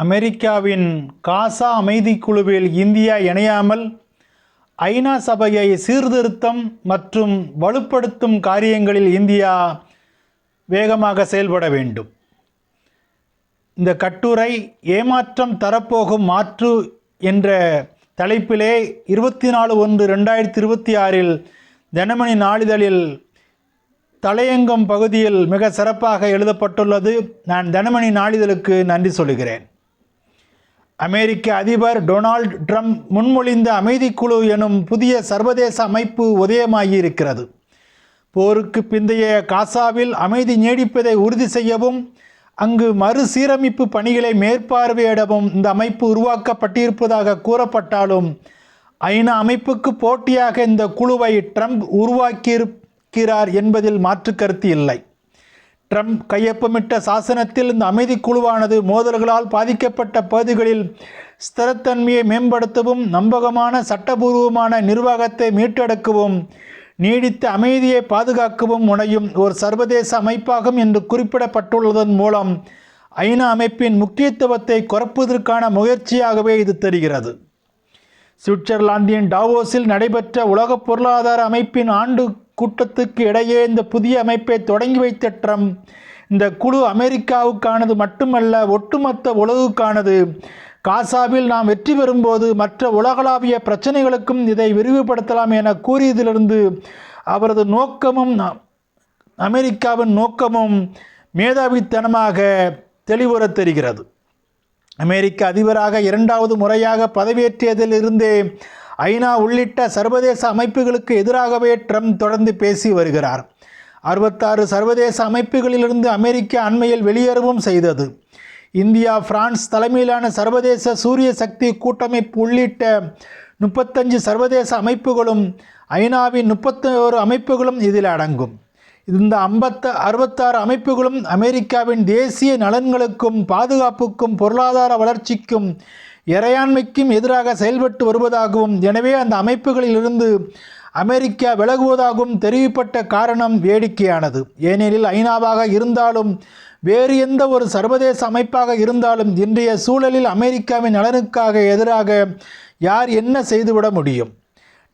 அமெரிக்காவின் காசா அமைதிக் குழுவில் இந்தியா இணையாமல் ஐநா சபையை சீர்திருத்தம் மற்றும் வலுப்படுத்தும் காரியங்களில் இந்தியா வேகமாக செயல்பட வேண்டும். இந்த கட்டுரை ஏமாற்றம் தரப்போகும் மாற்று என்ற தலைப்பிலே 24/1/2026 தினமணி நாளிதழில் தலையங்கம் பகுதியில் மிக சிறப்பாக எழுதப்பட்டுள்ளது. நான் தினமணி நாளிதழுக்கு நன்றி சொல்கிறேன். அமெரிக்க அதிபர் டொனால்ட் ட்ரம்ப் முன்மொழிந்த அமைதிக்குழு எனும் புதிய சர்வதேச அமைப்பு உதயமாகியிருக்கிறது. போருக்கு பிந்தைய காசாவில் அமைதி நீடிப்பதை உறுதி செய்யவும் அங்கு மறுசீரமைப்பு பணிகளை மேற்பார்வையிடவும் இந்த அமைப்பு உருவாக்கப்பட்டிருப்பதாக கூறப்பட்டாலும் ஐநா அமைப்புக்கு போட்டியாக இந்த குழுவை ட்ரம்ப் உருவாக்கியிருக்கிறார் என்பதில் மாற்று கருத்து இல்லை. ட்ரம்ப் கையொப்பமிட்ட சாசனத்தில் இந்த அமைதி குழுவானது மோதல்களால் பாதிக்கப்பட்ட பகுதிகளில் ஸ்திரத்தன்மையை மேம்படுத்தவும் நம்பகமான சட்டபூர்வமான நிர்வாகத்தை மீட்டெடுக்கவும் நீடித்த அமைதியை பாதுகாக்கவும் முனையும் ஒரு சர்வதேச அமைப்பாகும் என்று குறிப்பிடப்பட்டுள்ளதன் மூலம் ஐநா அமைப்பின் முக்கியத்துவத்தை குறைப்பதற்கான முயற்சியாகவே இது தெரிகிறது. சுவிட்சர்லாந்தின் டாவோஸில் நடைபெற்ற உலக பொருளாதார அமைப்பின் ஆண்டு கூட்டத்துக்கு இடையே இந்த புதிய அமைப்பை தொடங்கி வைத்த ட்ரம்ப் இந்த குழு அமெரிக்காவுக்கானது மட்டுமல்ல, ஒட்டுமொத்த உலகுக்கானது. காசாவில் நாம் வெற்றி பெறும்போது மற்ற உலகளாவிய பிரச்சனைகளுக்கும் இதை விரிவுபடுத்தலாம் என கூறியதிலிருந்து அவரது நோக்கமும் அமெரிக்காவின் நோக்கமும் மேதாவித்தனமாக தெளிவுற தெரிகிறது. அமெரிக்க அதிபராக 2வது முறையாக பதவியேற்றியதிலிருந்தே ஐநா உள்ளிட்ட சர்வதேச அமைப்புகளுக்கு எதிராகவே ட்ரம்ப் தொடர்ந்து பேசி வருகிறார். 66 சர்வதேச அமைப்புகளிலிருந்து அமெரிக்கா அண்மையில் வெளியேறவும் செய்தது. இந்தியா, பிரான்ஸ் தலைமையிலான சர்வதேச சூரிய சக்தி கூட்டமைப்பு உள்ளிட்ட 35 சர்வதேச அமைப்புகளும் ஐநாவின் 31 அமைப்புகளும் இதில் அடங்கும். இந்த 66 அமைப்புகளும் அமெரிக்காவின் தேசிய நலன்களுக்கும் பாதுகாப்புக்கும் பொருளாதார வளர்ச்சிக்கும் இறையாண்மைக்கும் எதிராக செயல்பட்டு வருவதாகவும் எனவே அந்த அமைப்புகளிலிருந்து அமெரிக்கா விலகுவதாகவும் தெரிவிக்கப்பட்ட காரணம் வேடிக்கையானது. ஏனெனில் ஐநாவாக இருந்தாலும் வேறு எந்த ஒரு சர்வதேச அமைப்பாக இருந்தாலும் இன்றைய சூழலில் அமெரிக்காவின் நலனுக்காக எதிராக யார் என்ன செய்துவிட முடியும்?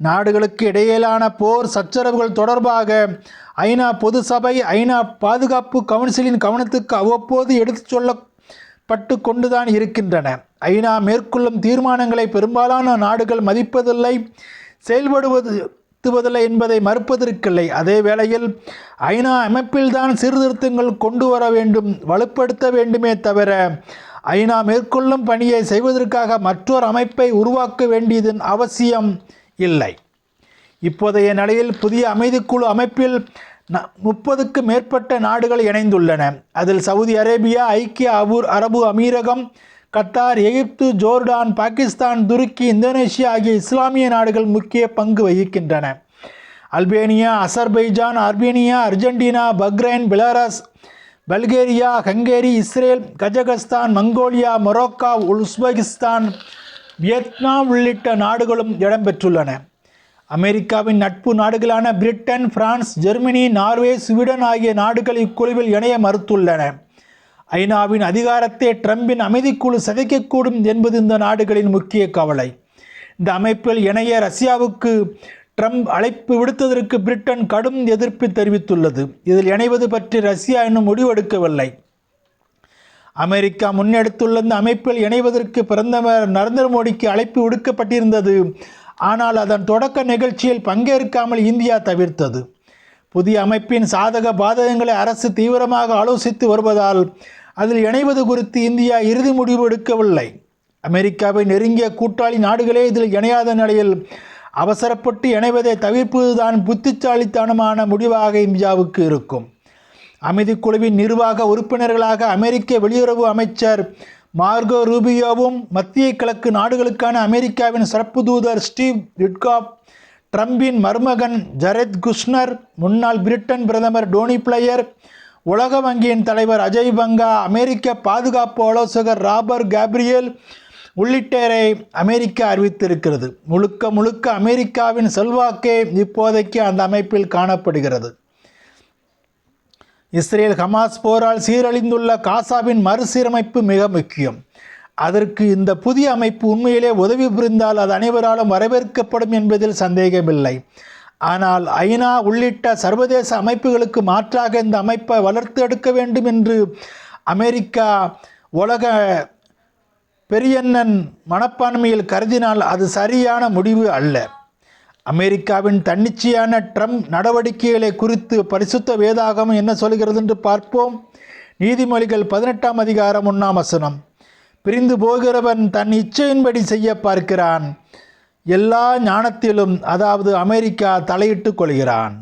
நாடுகளுக்கு இடையிலான போர் சச்சரவுகள் தொடர்பாக ஐநா பொது சபை, ஐநா பாதுகாப்பு கவுன்சிலின் கவனத்துக்கு அவ்வப்போது எடுத்துச் சொல்லப்பட்டு கொண்டுதான் இருக்கின்றன. ஐநா மேற்கொள்ளும் தீர்மானங்களை பெரும்பாலான நாடுகள் மதிப்பதில்லை, செயல்படுத்துவதில்லை என்பதை மறுப்பதற்கில்லை. அதே வேளையில் ஐநா அமைப்பில்தான் சீர்திருத்தங்கள் கொண்டு வர வேண்டும், வலுப்படுத்த வேண்டுமே தவிர ஐநா மேற்கொள்ளும் பணியை செய்வதற்காக மற்றொரு அமைப்பை உருவாக்க வேண்டியதன் அவசியம் இல்லை. இப்போதைய நிலையில் புதிய அமைதிக்குழு அமைப்பில் 30க்கு மேற்பட்ட நாடுகள் இணைந்துள்ளன. அதில் சவுதி அரேபியா, ஐக்கிய அரபு அமீரகம், கத்தார், எகிப்து, ஜோர்டான், பாகிஸ்தான், துருக்கி, இந்தோனேஷியா ஆகிய இஸ்லாமிய நாடுகள் முக்கிய பங்கு வகிக்கின்றன. Albania, Azerbaijan, Armenia, Argentina, Bahrain, Belarus, Bulgaria, Hungary, Israel, Kazakhstan, Mongolia, Morocco, Uzbekistan, Vietnam உள்ளிட்ட நாடுகளும் இடம்பெற்றுள்ளன. அமெரிக்காவின் நட்பு நாடுகளான Britain, France, Germany, Norway, Sweden ஆகிய நாடுகள் இக்குழுவில் இணைய மறுத்துள்ளன. ஐநாவின் அதிகாரத்தை ட்ரம்பின் அமைதிக்குழு சிதைக்கக்கூடும் என்பது இந்த நாடுகளின் முக்கிய கவலை. இந்த அமைப்பில் இணைய ரஷ்யாவுக்கு ட்ரம்ப் அழைப்பு விடுத்ததற்கு பிரிட்டன் கடும் எதிர்ப்பு தெரிவித்துள்ளது. இதில் இணைவது பற்றி ரஷ்யா இன்னும் முடிவெடுக்கவில்லை. அமெரிக்கா முன்னெடுத்துள்ள இந்த அமைப்பில் இணைவதற்கு பிரதமர் நரேந்திர மோடிக்கு அழைப்பு விடுக்கப்பட்டிருந்தது. ஆனால் அதன் தொடக்க நிகழ்ச்சியில் பங்கேற்காமல் இந்தியா தவிர்த்தது. புதிய அமைப்பின் சாதக பாதகங்களை அரசு தீவிரமாக ஆலோசித்து வருவதால் அதில் இணைவது குறித்து இந்தியா இறுதி முடிவு எடுக்கவில்லை. அமெரிக்காவை நெருங்கிய கூட்டாளி நாடுகளே இதில் இணையாத நிலையில் அவசரப்பட்டு இணைவதை தவிர்ப்பதுதான் புத்திசாலித்தனமான முடிவாக இந்தியாவுக்கு இருக்கும். அமைதிக்குழுவின் நிர்வாக உறுப்பினர்களாக அமெரிக்க வெளியுறவு அமைச்சர் மார்கோ ரூபியோவும், மத்திய கிழக்கு நாடுகளுக்கான அமெரிக்காவின் சிறப்பு தூதர் ஸ்டீவ் விட்காஃப், ட்ரம்பின் மருமகன் ஜரெத் குஷ்னர், முன்னாள் பிரிட்டன் பிரதமர் டோனி பிளேயர், உலக வங்கியின் தலைவர் அஜய் பங்கா, அமெரிக்க பாதுகாப்பு ஆலோசகர் ராபர்ட் கேப்ரியல் உள்ளிட்டோரை அமெரிக்கா அறிவித்திருக்கிறது. முழுக்க அமெரிக்காவின் செல்வாக்கே இப்போதைக்கு அந்த அமைப்பில் காணப்படுகிறது. இஸ்ரேல் ஹமாஸ் போரால் சீரழிந்துள்ள காசாவின் மறுசீரமைப்பு மிக முக்கியம். அதற்கு இந்த புதிய அமைப்பு உண்மையிலே உதவி புரிந்தால் அது அனைவராலும் வரவேற்கப்படும் என்பதில் சந்தேகமில்லை. ஆனால் ஐநா உள்ளிட்ட சர்வதேச அமைப்புகளுக்கு மாற்றாக இந்த அமைப்பை வளர்த்து எடுக்க வேண்டும் என்று அமெரிக்கா உலக பெரியண்ணன் மனப்பான்மையில் கருதினால் அது சரியான முடிவு அல்ல. அமெரிக்காவின் தன்னிச்சையான ட்ரம்ப் நடவடிக்கைகளை குறித்து பரிசுத்த வேதாகமம் என்ன சொல்கிறது என்று பார்ப்போம். நீதிமொழிகள் 18ஆம் அதிகாரம் 1ஆம் வசனம். பிரிந்து போகிறவன் தன் இச்சையின்படி செய்ய பார்க்கிறான், எல்லா ஞானத்திலும் அதாவது அமெரிக்கா தலையிட்டு கொள்கிறான்.